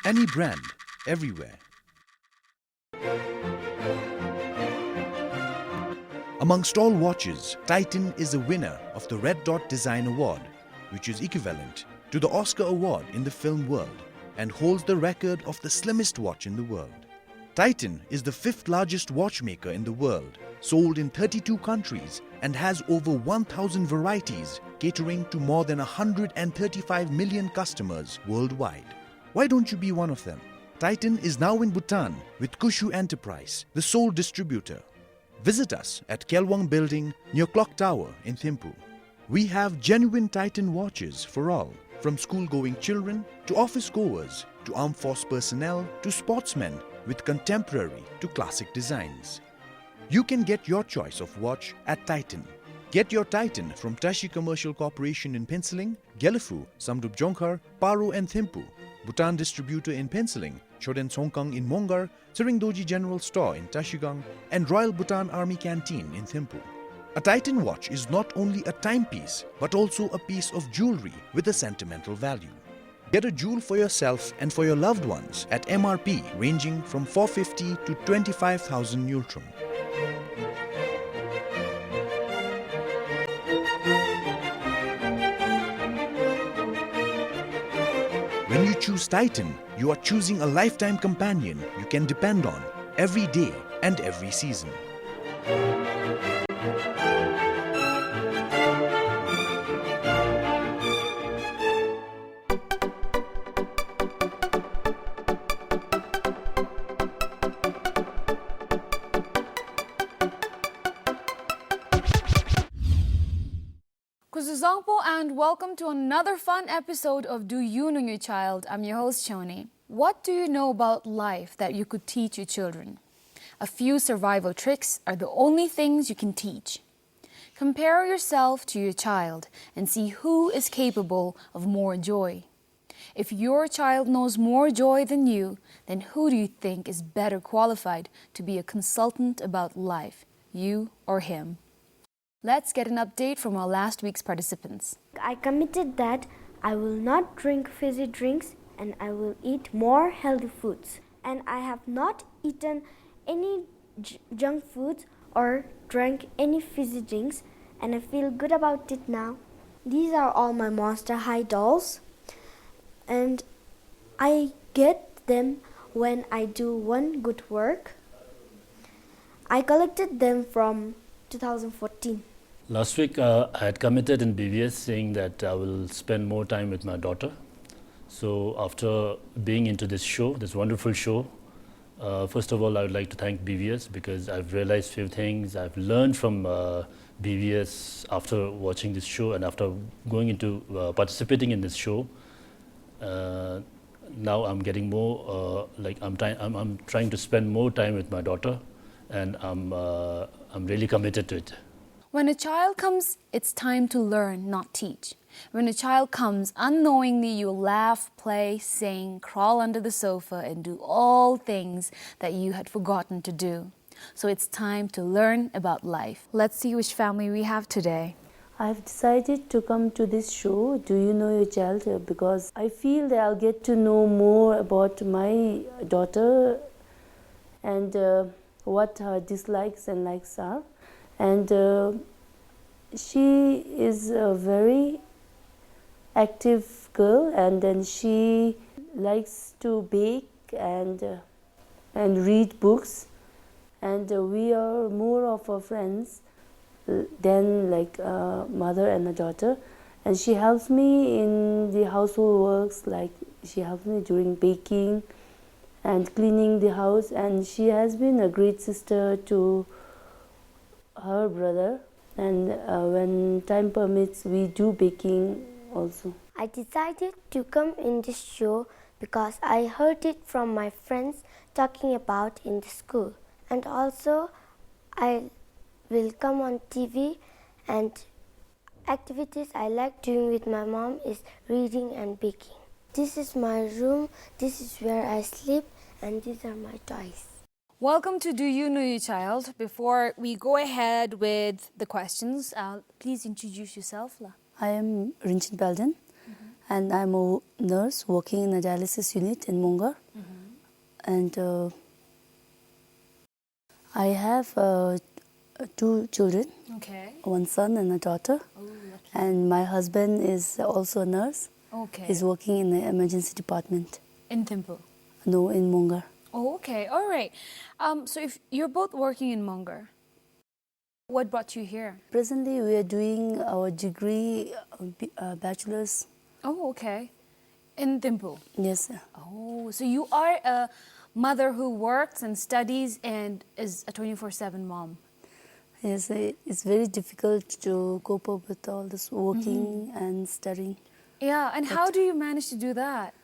Any brand, everywhere. Amongst all watches, Titan is the winner of the Red Dot Design Award, which is equivalent to the Oscar Award in the film world and holds the record of the slimmest watch in the world. Titan is the 5th largest watchmaker in the world, sold in 32 countries and has over 1,000 varieties catering to more than 135 million customers worldwide. Why don't you be one of them? Titan is now in Bhutan with Kushu Enterprise, the sole distributor. Visit us at Kelwang Building near Clock Tower in Thimphu. We have genuine Titan watches for all, from school-going children to office-goers to armed force personnel to sportsmen with contemporary to classic designs. You can get your choice of watch at Titan. Get your Titan from Tashi Commercial Corporation in Phuntsho, Gyelephu, Samdup Dzongkha, Paro and Thimphu, Bhutan Distributor in Phuntsho, Choden Songkang in Mongar, Tshering Dorji General Store in Tashigang, and Royal Bhutan Army Canteen in Thimphu. A Titan watch is not only a timepiece, but also a piece of jewelry with a sentimental value. Get a jewel for yourself and for your loved ones at MRP ranging from 450 to 25,000 Nultrum. When you choose Titan, you are choosing a lifetime companion you can depend on every day and every season. DZONGKHA and welcome to another fun episode of Do You Know Your Child? I'm your host Chhoden. What do you know about life that you could teach your children? A few survival tricks are the only things you can teach. Compare yourself to your child and see who is capable of more joy. If your child knows more joy than you, then who do you think is better qualified to be a consultant about life, you or him? Let's get an update from our last week's participants. I committed that I will not drink fizzy drinks and I will eat more healthy foods. And I have not eaten any junk foods or drank any fizzy drinks, and I feel good about it now. These are all my Monster High dolls, and I get them when I do one good work. I collected them from 2014. Last week I had committed in BVS saying that I will spend more time with my daughter. So after being into this show, this wonderful show, first of all I would like to thank BVS because I've realized few things. I've learned from BVS after watching this show and after going into participating in this show. Now I'm getting more I'm trying to spend more time with my daughter, and I'm really committed to it. When a child comes, it's time to learn, not teach. When a child comes, unknowingly you laugh, play, sing, crawl under the sofa and do all things that you had forgotten to do. So it's time to learn about life. Let's see which family we have today. I've decided to come to this show, Do You Know Your Child? Because I feel that I'll get to know more about my daughter and what her dislikes and likes are. And she is a very active girl, and then she likes to bake and read books, and we are more of her friends than like a mother and a daughter. And she helps me in the household works, like she helps me during baking and cleaning the house, and she has been a great sister to her brother, and when time permits we do baking also. I decided to come in this show because I heard it from my friends talking about in the school, and also I will come on TV, and activities I like doing with my mom is reading and baking. This is my room, this is where I sleep, and these are my toys. Welcome to Do You Know Your Child? Before we go ahead with the questions, please introduce yourself. I am Rinchin Belden. and I'm a nurse working in a dialysis unit in Mongar. And I have 2 children, Okay. one son and a daughter. Oh, lucky. And my husband is also a nurse. Okay. He's working in the emergency department. In Thimphu. No, in Mongar. Oh, okay. All right. So if you're both working in Mongar, what brought you here? Presently, we are doing our degree, bachelor's. Oh, okay. In Thimphu. Yes, Oh, so you are a mother who works and studies and is a 24/7 mom. yes. It's very difficult to cope up with all this working and studying. Yeah, and how do you manage to do that?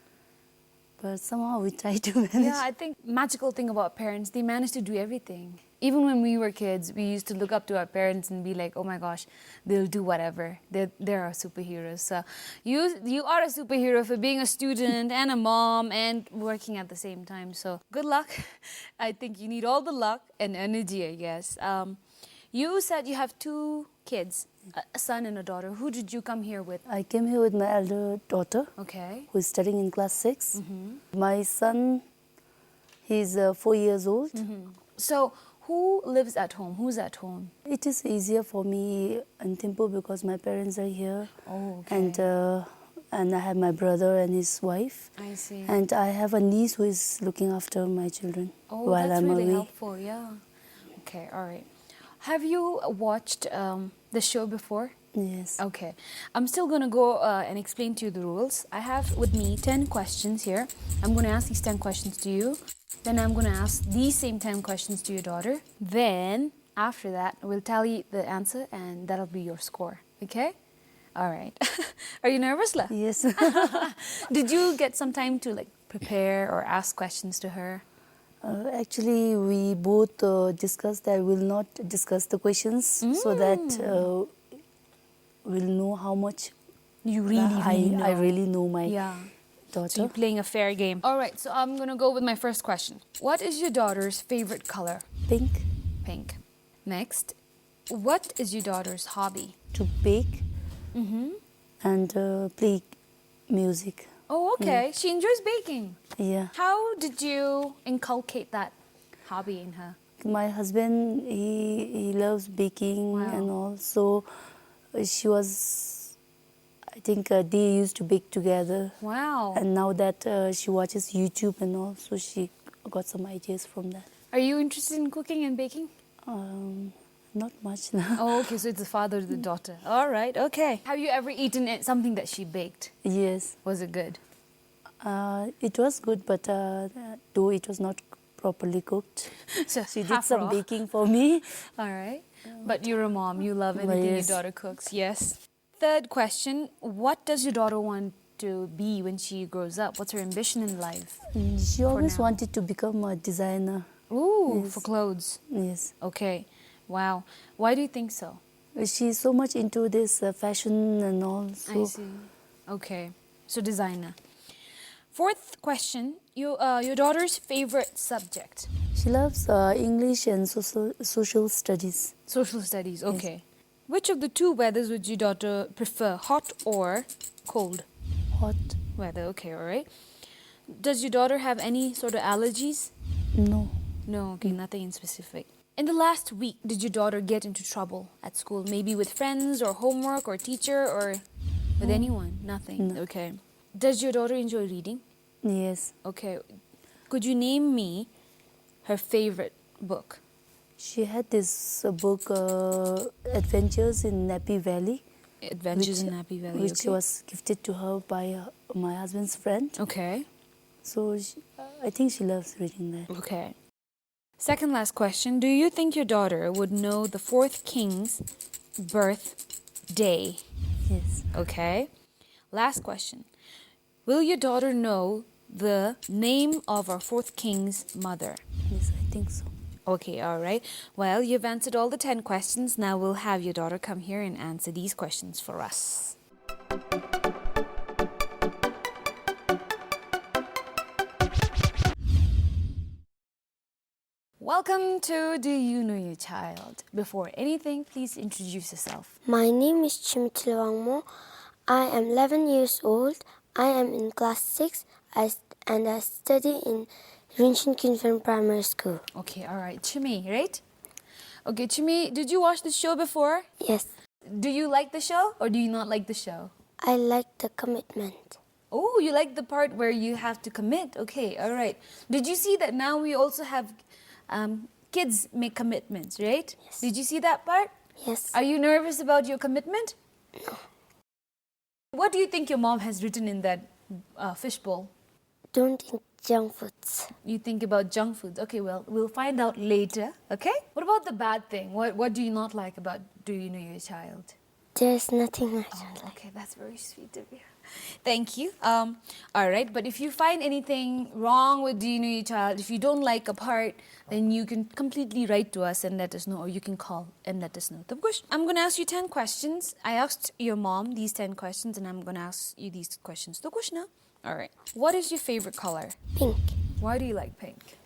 But somehow we try to manage. Yeah, I think magical thing about parents, they manage to do everything. Even when we were kids, we used to look up to our parents and be like, oh my gosh, they'll do whatever. They're our superheroes. So you are a superhero for being a student and a mom and working at the same time. So good luck. I think you need all the luck and energy, I guess. You said you have 2 kids, a son and a daughter. Who did you come here with? I came here with my elder daughter, Okay. who is studying in class 6. My son, he's 4 years old. So who lives at home? Who's at home? It is easier for me in Thimphu because my parents are here. Oh, okay. And I have my brother and his wife. I see. And I have a niece who is looking after my children Oh, while that's I'm really away. helpful, yeah. Okay, all right. Have you watched the show before? Yes. Okay. I'm still going to go and explain to you the rules. I have with me 10 questions here. I'm going to ask these 10 questions to you. Then I'm going to ask these same 10 questions to your daughter. Then, after that, we'll tally the answer and that'll be your score. Okay? All right. Are you nervous, La? Yes. Did you get some time to like prepare or ask questions to her? Actually, we both discussed that we'll not discuss the questions so that we'll know how much You really know. I really know my Yeah. So daughter. you're playing a fair game. All right, so I'm going to go with my first question. What is your daughter's favorite color? Pink, Pink. Next, what is your daughter's hobby? to bake and play music. Oh, okay. She enjoys baking. Yeah. How did you inculcate that hobby in her? My husband, he loves baking Wow. and all. So she was, I think they used to bake together. Wow. And now that she watches YouTube and all, so she got some ideas from that. Are you interested in cooking and baking? Not much now. Oh, okay. So it's the father, the daughter. All right. Okay. Have you ever eaten something that she baked? Yes. Was it good? It was good, but though it was not properly cooked. So She did half some raw. baking for me. All right. But you're a mom. You love anything yes. your daughter cooks. Yes. Third question. What does your daughter want to be when she grows up? What's her ambition in life? She always now. wanted to become a designer. Ooh, Yes. for clothes. Yes. Okay. Wow. Why do you think so? She's so much into this fashion and all. So I see. Okay. So designer. Fourth question. Your daughter's favorite subject? she loves English and social studies. Social studies. Okay. Which of the 2 weathers would your daughter prefer, hot or cold? Hot? Weather. Okay. All right. Does your daughter have any sort of allergies? No. No. Okay. Nothing in specific. In the last week, did your daughter get into trouble at school? Maybe with friends or homework or teacher or with anyone? Nothing. No. Okay. Does your daughter enjoy reading? Yes. Okay. Could you name me her favorite book? She had this book, Adventures in Nappy Valley, Adventures in Happy Valley. which okay. was gifted to her by my husband's friend. Okay. So I think she loves reading that. Okay. Second last question. Do you think your daughter would know the 4th king's birthday? Yes. Okay. Last question. Will your daughter know the name of our 4th king's mother? Yes, I think so. Okay, all right. Well, you've answered all the 10 questions. Now we'll have your daughter come here and answer these questions for us. Welcome to Do You Know Your Child? Before anything, please introduce yourself. My name is Chimitilwangmo. I am 11 years old. I am in class 6 and I study in Rinshin Kinfen Primary School. Okay, all right. Chimi, right? Okay, Chimi, did you watch the show before? Yes, Do you like the show or do you not like the show? I like the commitment. Oh, you like the part where you have to commit. Okay, all right. Did you see that now we also have kids make commitments, right? Yes. Did you see that part? Yes. Are you nervous about your commitment? No. What do you think your mom has written in that fishbowl? Don't eat junk foods. You think about junk foods. Okay, well, we'll find out later, okay? What about the bad thing? What do you not like about Do You Know Your Child? There's nothing much. Okay, that's very sweet of you. Thank you. All right, but if you find anything wrong with Do You Know Your Child, if you don't like a part, then you can completely write to us and let us know, or you can call and let us know. I'm going to ask you 10 questions. I asked your mom these 10 questions, and I'm going to ask you these questions. All right. What is your favorite color? Pink. Why do you like pink?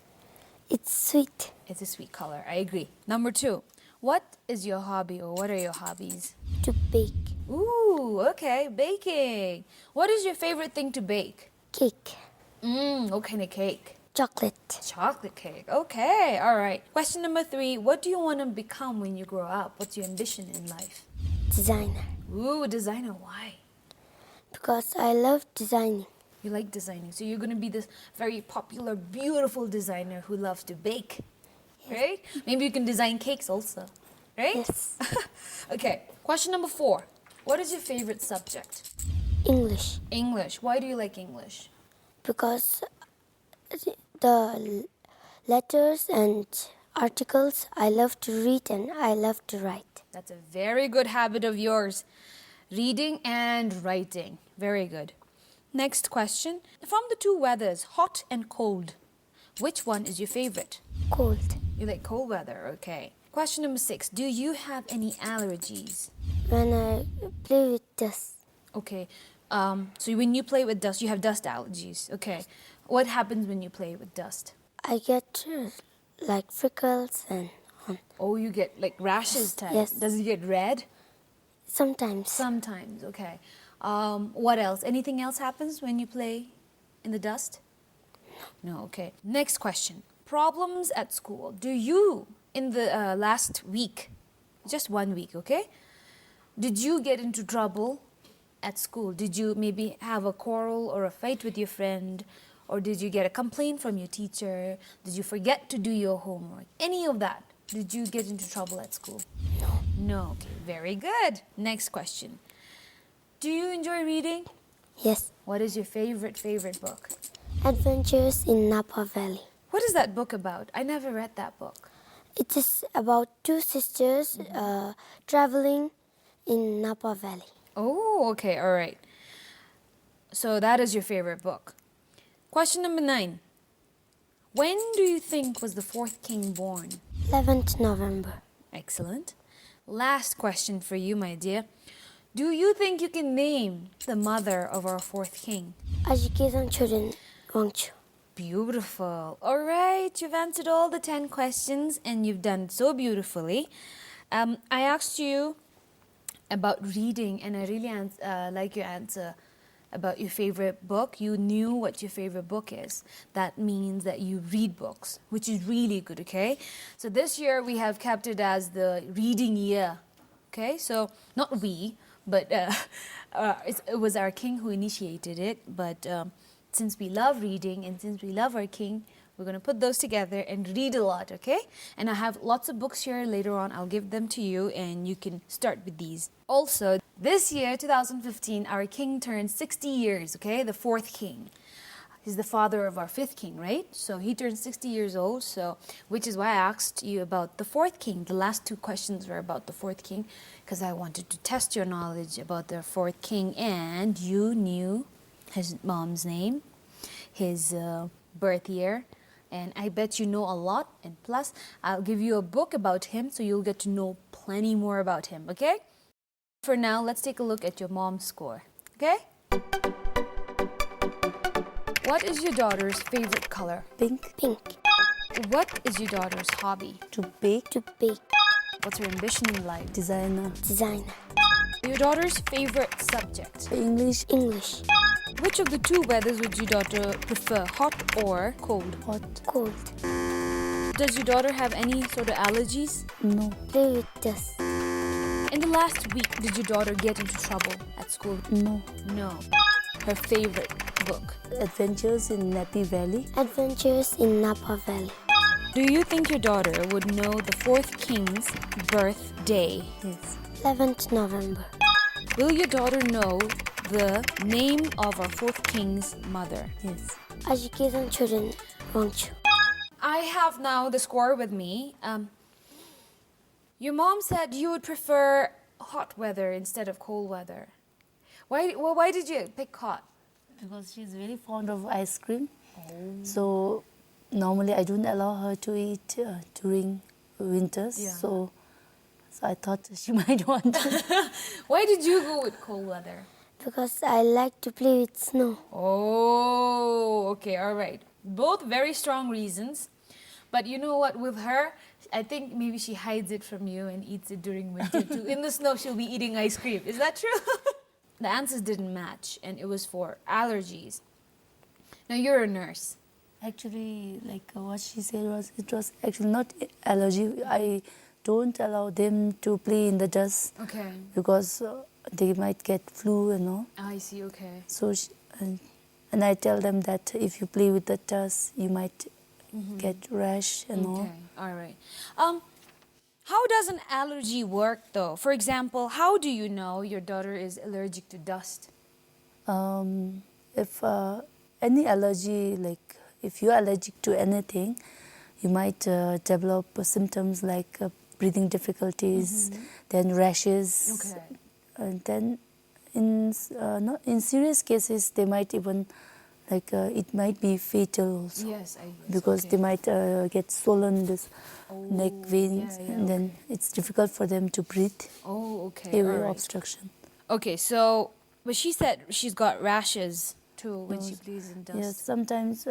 It's sweet. It's a sweet color. I agree. Number 2. What is your hobby, or what are your hobbies? To bake. Ooh, okay, baking. What is your favorite thing to bake? Cake. What kind of cake? Chocolate. Chocolate cake. Okay, all right. Question number 3. What do you want to become when you grow up? What's your ambition in life? Designer. Ooh, designer. Why? Because I love designing. You like designing. So you're going to be this very popular, beautiful designer who loves to bake. Right? Maybe you can design cakes also. Right? Yes. Okay. Question number 4. What is your favorite subject? English. English. Why do you like English? Because the letters and articles I love to read and I love to write. That's a very good habit of yours. Reading and writing. Very good. Next question. From the 2 weathers, hot and cold, which one is your favorite? Cold. You like cold weather, okay. Question number 6. Do you have any allergies? When I play with dust, Okay. So when you play with dust, you have dust allergies. Okay. What happens when you play with dust? I get like freckles and Oh, you get like rashes type. Yes. Does it get red? sometimes. Sometimes, okay. What else? Anything else happens when you play in the dust? No, okay. Next question. Problems at school. Do you, in the last week, just 1 week, okay? Did you get into trouble at school? Did you maybe have a quarrel or a fight with your friend? Or did you get a complaint from your teacher? Did you forget to do your homework? Any of that. Did you get into trouble at school? No. No, okay. Very good. Next question. Do you enjoy reading? Yes. What is your favorite book? Adventures in Napa Valley. What is that book about? I never read that book. It is about 2 sisters traveling in Napa Valley. Oh, okay, all right. So that is your favorite book. Question number 9. When do you think was the 4th king born? 11th November. Excellent. Last question for you, my dear. Do you think you can name the mother of our 4th king? Ajikesan Chhoden Phuntsho. Beautiful. All right, you've answered all the 10 questions and you've done it so beautifully. I asked you about reading and I really like your answer about your favorite book. You knew what your favorite book is. That means that you read books, which is really good, okay? So this year we have kept it as the reading year, okay? So not we, but it was our king who initiated it, but since we love reading and since we love our king, we're going to put those together and read a lot, okay? And I have lots of books here. Later on, I'll give them to you and you can start with these. Also, this year, 2015, our king turned 60 years, okay? The 4th king. He's the father of our 5th king, right? So he turned 60 years old, so which is why I asked you about the 4th king. The last 2 questions were about the 4th king because I wanted to test your knowledge about the 4th king, and you knew his mom's name, his birth year, and I bet you know a lot. And plus, I'll give you a book about him so you'll get to know plenty more about him, okay? For now, let's take a look at your mom's score, okay? What is your daughter's favorite color? Pink. Pink. What is your daughter's hobby? To bake. To bake. What's her ambition in life? Designer. Designer. Your daughter's favorite subject. English, English. Which of the two weathers would your daughter prefer, hot or cold? hot, Cold. Does your daughter have any sort of allergies? no, Play with dust. In the last week, did your daughter get into trouble at school? no. No. Her favorite book. Adventures in Nappy Valley. Adventures in Napa Valley. Do you think your daughter would know the fourth king's birthday? Yes, 11th November. Will your daughter know the name of our fourth king's mother? yes. Education Chhoden, Phuntsho. I have now the score with me. Your mom said you would prefer hot weather instead of cold weather. Why did you pick hot? Because she's very fond of ice cream. So normally I don't allow her to eat during winters. Yeah. So I thought she might want to. Why did you go with cold weather? Because I like to play with snow. Oh, okay, all right. Both very strong reasons. But you know what, with her, I think maybe she hides it from you and eats it during winter too. In the snow, she'll be eating ice cream. Is that true? The answers didn't match, and it was for allergies. Now, you're a nurse. Actually, like what she said was, it was actually not allergy. I don't allow them to play in the dust Okay. because they might get flu and all. I see, okay. So, and I tell them that if you play with the dust, you might get rash and all. Okay, all right. How does an allergy work, though? For example, how do you know your daughter is allergic to dust? If any allergy, like if you're allergic to anything, you might develop symptoms like breathing difficulties, then rashes, Okay. and then not in serious cases they might even it might be fatal also. Yes, I Because they might get swollen this neck veins, yeah, and then it's difficult for them to breathe. Oh, okay. Airway all right. obstruction. Okay, so, but she said she's got rashes too when she plays in dust. Yes, sometimes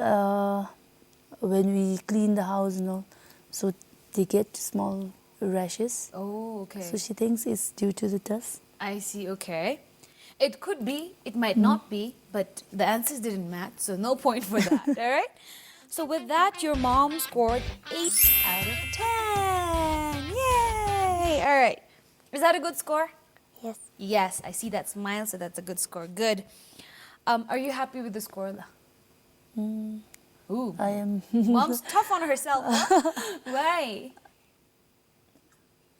when we clean the house, so they get small rashes. Oh, okay. So she thinks it's due to the dust. I see, okay. It could be, it might not be, but the answers didn't match, so no point for that, all right? So with that, your mom scored 8 out of 10. Yay! All right. Is that a good score? Yes. Yes, I see that smile, so that's a good score. Good. Are you happy with the score? Ooh. I am. Mom's tough on herself, huh? Why?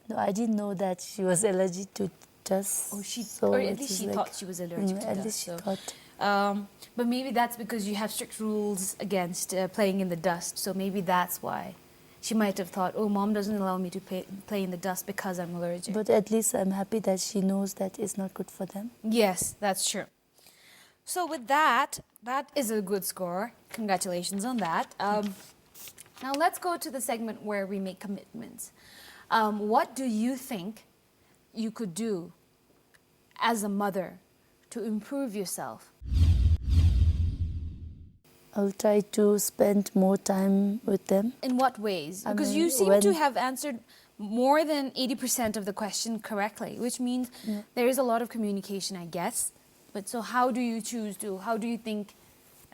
No, I didn't know that she was allergic to dust. Oh, so or at it least is she like- thought she was allergic to At dust. least she so. thought. But maybe that's because you have strict rules against playing in the dust. So maybe that's why. She might have thought, oh, mom doesn't allow me to play in the dust because I'm allergic. But at least I'm happy that she knows that it's not good for them. Yes, that's true. So with that, that is a good score. Congratulations on that. Now let's go to the segment where we make commitments. What do you think you could do as a mother to improve yourself? I'll try to spend more time with them. In what ways? I Because mean, you seem to when- have answered more than 80% of the question correctly, which means there is a lot of communication, I guess. But so how do you choose to, how do you think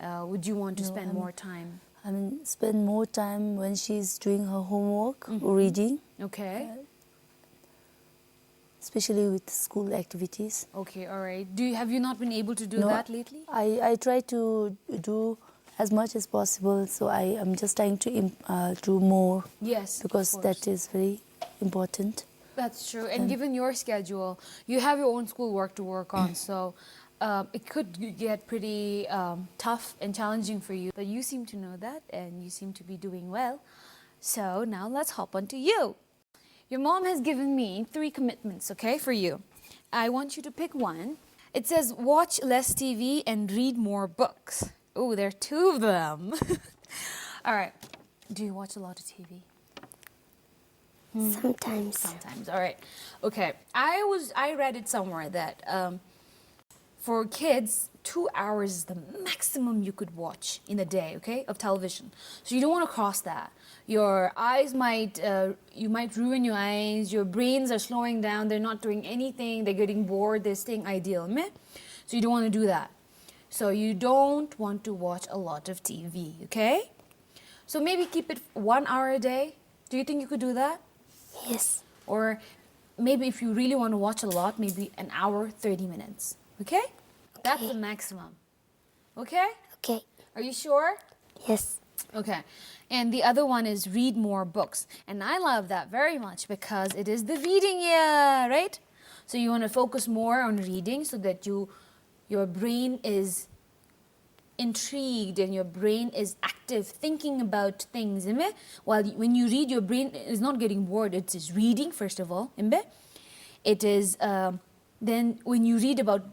would you want to No, spend more time? I mean, spend more time when she's doing her homework, reading, Okay. especially with school activities. Okay, all right. Have you not been able to do No, that lately? I try to do as much as possible, so I am just trying to do more Yes, because of course. that is very important. That's true. And given your schedule, you have your own school work to work on, so it could get pretty tough and challenging for you. But you seem to know that, and you seem to be doing well. So now let's hop on to you. Your mom has given me 3 commitments, okay, for you. I want you to pick one. It says watch less TV and read more books. Oh, there are 2 of them. All right. Do you watch a lot of TV? Sometimes. Sometimes. All right. Okay. I read it somewhere that for kids, 2 hours is the maximum you could watch in a day, okay, of television. So you don't want to cross that. your eyes might, you might ruin your eyes, your brains are slowing down, they're not doing anything, they're getting bored, they're staying ideal. Meh? So you don't want to do that. So you don't want to watch a lot of TV, okay? So maybe keep it 1 hour a day. Do you think you could do that? Yes. Or maybe if you really want to watch a lot, maybe an hour, 30 minutes, okay? That's the maximum, okay? Okay. Are you sure? Yes. Okay. And the other one is read more books. And I love that very much because it is the reading year, right? So you want to focus more on reading so that your brain is intrigued and your brain is active thinking about things. While when you read, your brain is not getting bored. It is reading, first of all. It is, then when you read about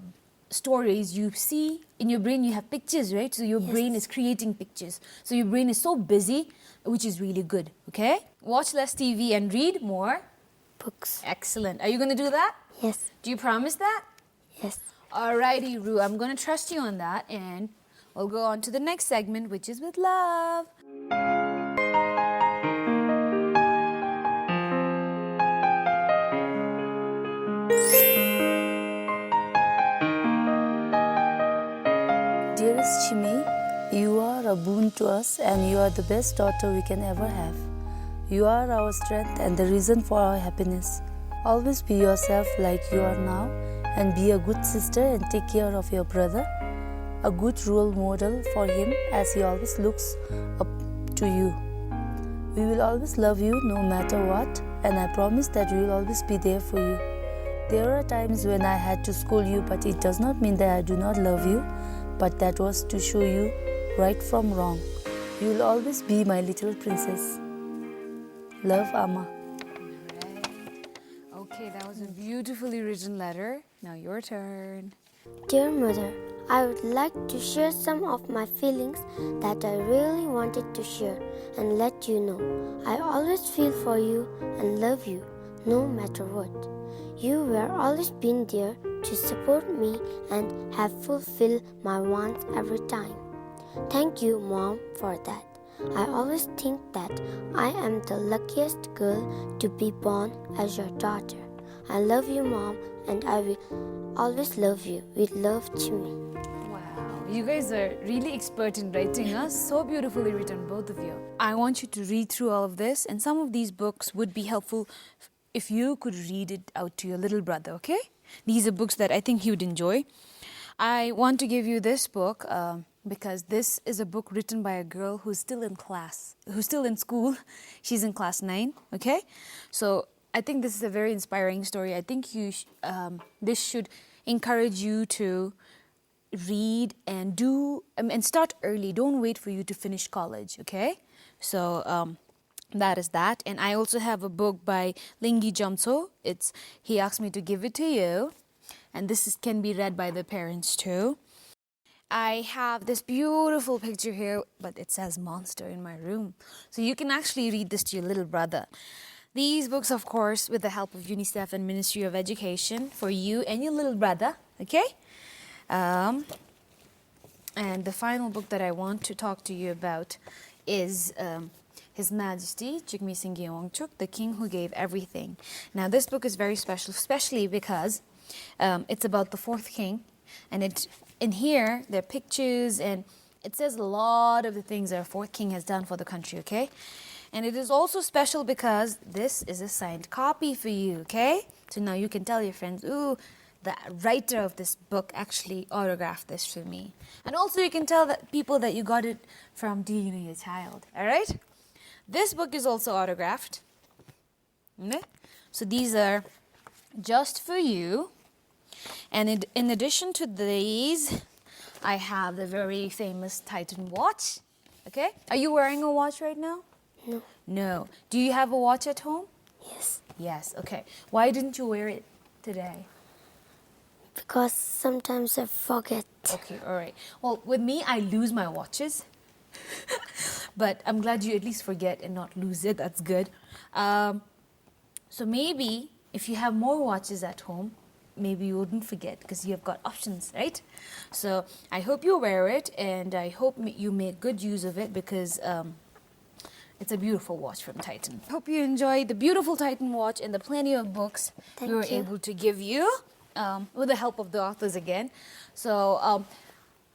stories, you see in your brain you have pictures, right? So your brain is creating pictures. So your brain is so busy, which is really good, okay? Watch less TV and read more Books. Excellent. Are you going to do that? Yes. Do you promise that? Yes. Alrighty, Rue. I'm going to trust you on that, and we'll go on to the next segment, which is with love. Dearest Chimi, you are a boon to us and you are the best daughter we can ever have. You are our strength and the reason for our happiness. Always be yourself like you are now and be a good sister and take care of your brother. A good role model for him as he always looks up to you. We will always love you no matter what, and I promise that we will always be there for you. There are times when I had to scold you, but it does not mean that I do not love you, but that was to show you right from wrong. You will always be my little princess. Love, Amma. Okay, that was a beautifully written letter. Now your turn. Dear Mother, I would like to share some of my feelings that I really wanted to share and let you know. I always feel for you and love you, no matter what. You were always been there to support me and have fulfilled my wants every time. Thank you, Mom, for that. I always think that I am the luckiest girl to be born as your daughter. I love you, Mom, and I will always love you. With love, Chimi. Wow, you guys are really expert in writing, huh? So beautifully written, both of you. I want you to read through all of this, and some of these books would be helpful if you could read it out to your little brother, okay? These are books that I think he would enjoy. I want to give you this book because this is a book written by a girl who's still in class, who's still in school. She's in class 9, okay? So I think this is a very inspiring story. I think this should encourage you to read and and start early. Don't wait for you to finish college, okay? So that is that. And I also have a book by Lingi Jamso. He asked me to give it to you. And this can be read by the parents too. I have this beautiful picture here, but it says monster in my room. So you can actually read this to your little brother. These books, of course, with the help of UNICEF and Ministry of Education for you and your little brother, okay? And the final book that I want to talk to you about is His Majesty Jigme Singye Wangchuk, the King Who Gave Everything. Now, this book is very special, especially because it's about the 4th king, and in here there are pictures, and it says a lot of the things that our 4th king has done for the country, okay? And it is also special because this is a signed copy for you, okay? So now you can tell your friends, ooh, the writer of this book actually autographed this for me. And also you can tell people that you got it from Do You Know Your Child, all right? This book is also autographed. Okay? So these are just for you. And in addition to these, I have the very famous Titan watch. Okay? Are you wearing a watch right now? No. No. Do you have a watch at home? Yes. Yes. Okay. Why didn't you wear it today? Because sometimes I forget. Okay. All right. Well, with me, I lose my watches. But I'm glad you at least forget and not lose it. That's good. So maybe if you have more watches at home, maybe you wouldn't forget because you've got options, right? So I hope you wear it, and I hope you make good use of it because It's a beautiful watch from Titan. Hope you enjoyed the beautiful Titan watch and the plenty of books Thank we were you. able to give you with the help of the authors again. So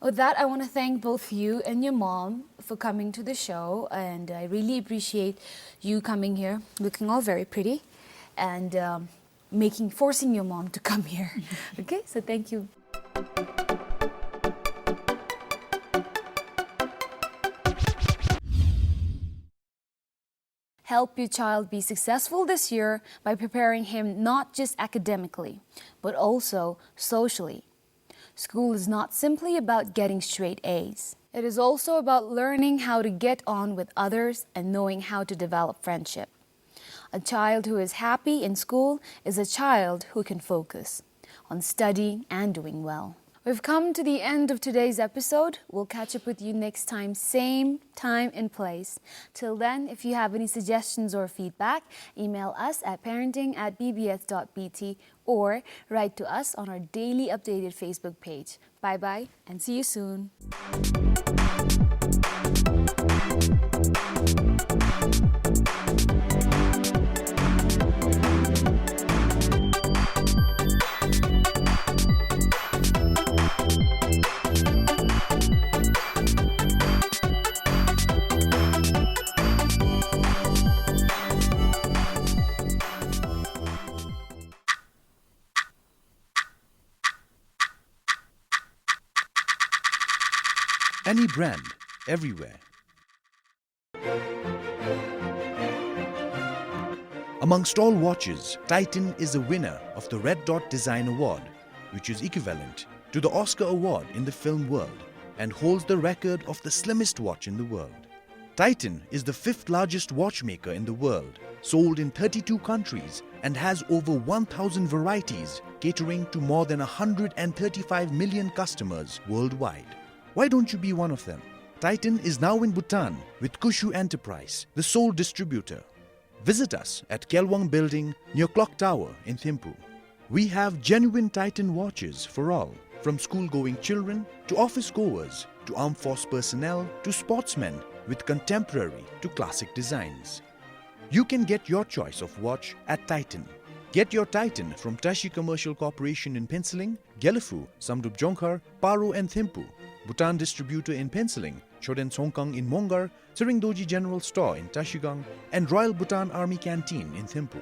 with that, I want to thank both you and your mom for coming to the show, and I really appreciate you coming here, looking all very pretty, and forcing your mom to come here. Okay, so thank you. Help your child be successful this year by preparing him not just academically, but also socially. School is not simply about getting straight A's. It is also about learning how to get on with others and knowing how to develop friendship. A child who is happy in school is a child who can focus on studying and doing well. We've come to the end of today's episode. We'll catch up with you next time, same time and place. Till then, if you have any suggestions or feedback, email us at parenting@bbs.bt or write to us on our daily updated Facebook page. Bye-bye and see you soon. Any brand, everywhere. Amongst all watches, Titan is the winner of the Red Dot Design Award, which is equivalent to the Oscar Award in the film world and holds the record of the slimmest watch in the world. Titan is the 5th largest watchmaker in the world, sold in 32 countries and has over 1,000 varieties, catering to more than 135 million customers worldwide. Why don't you be one of them? Titan is now in Bhutan with Kushu Enterprise, the sole distributor. Visit us at Kelwang Building near Clock Tower in Thimphu. We have genuine Titan watches for all, from school-going children to office-goers to armed force personnel to sportsmen, with contemporary to classic designs. You can get your choice of watch at Titan. Get your Titan from Tashi Commercial Corporation in Penciling, Gelifu, Samdup DZONGKHA, Paro and Thimphu, Bhutan Distributor in Penciling, Choden Songkang in Mongar, Tshering Dorji General Store in Tashigang, and Royal Bhutan Army Canteen in Thimphu.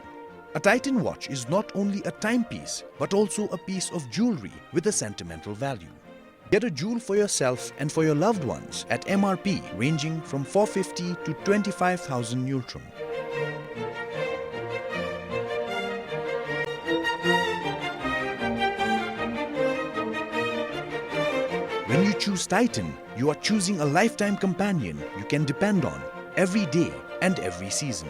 A Titan watch is not only a timepiece, but also a piece of jewelry with a sentimental value. Get a jewel for yourself and for your loved ones at MRP ranging from 450 to 25,000 Nultrum. When you choose Titan, you are choosing a lifetime companion you can depend on every day and every season.